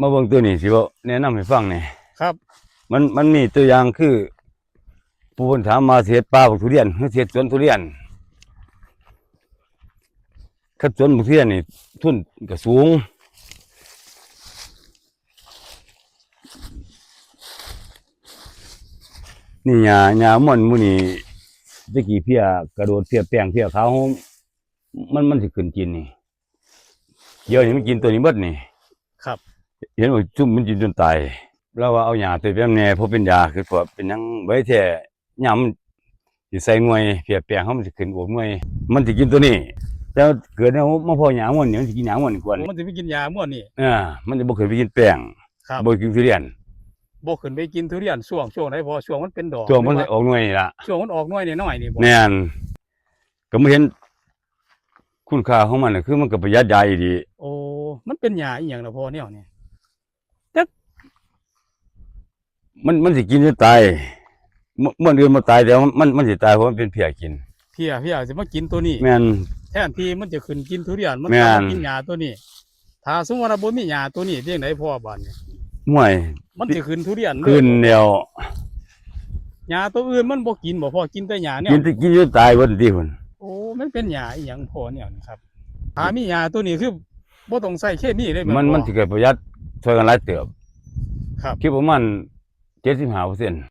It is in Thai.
มาเบิ่งตัวนี้สิบ่แนะนำให้ฟังนี่ครับมันมีตัวอย่างคือผู้คนถามมาเสียป่าบักทุเรียนหรือเสียสวนทุเรียนคัดสวนบักทุเรียนนี่ทุนก็สูงนี่หญ้าม่อนหมู่นี่ตะกี้เพี้ยกระโดดเพี้ยแป้งเพี้ยขาวมันสิขึ้นกินนี่เดี๋ยวนี้มันกินตัวนี้หมดนี่ครับเห็นว่าจุ่มมันกินจนตายเราว่าเอาหญ้าตัวแบบแน่เพราะเป็นยาคือพวกเป็นหยังไว้แท้ยามสิใส่หน่วยเพี้ยแป้งเฮามันสิขึ้นออกหน่วยมันสิกินตัวนี้แต่เกิดแล้วมาพอหญ้าม่อนนี่มันสิกินหญ้าม่อนก่อนมันจะไปกินยาม่วนนี่มันจะบ่เคยไปกินแป้งบ่กินทุเรียนบ่ขึ้นไปกินทุเรียนช่วงไหนพอช่วงมันเป็นดอกช่วงมันออกหน่วยนี่ล่ะช่วงมันออกหน่วยน้อยๆนี่บ่แม่นก็บ่เห็นคุณค่าของมันคือมันก็ประหยัดยาอีดีโอ้มันเป็นยาอีหยังล่ะพอแนวนี้มันสิกินจนตายม่วนอื่นบ่ตายแต่มันสิตายเพราะมันเป็นเพี้ยกินเพี้ยสิมากินตัวนี้แม่นแทนที่มันจะขึ้นกินทุเรียนมันก็มากินยาตัวนี้ถ้าสมมุติว่าบ่มียาตัวนี้เรื่องไหนพ่อบ้านนี่ห่วยมันสิขึ้นทุเรียนขึ้นเดียวย าตัวอื่นมันบ่กินบ่พอกินแต่ยาเนี่ยกินจนตายเบิดติพุ่นโอ้มันเป็นยาอีหยังพอเนี่ยนะครับถ้ามียาตัวนี้คือบ่ต้องใส่เคมีเลยมันสิเกิดประหยัดช่วยกันหลายเติบครับคิดประมาณ75%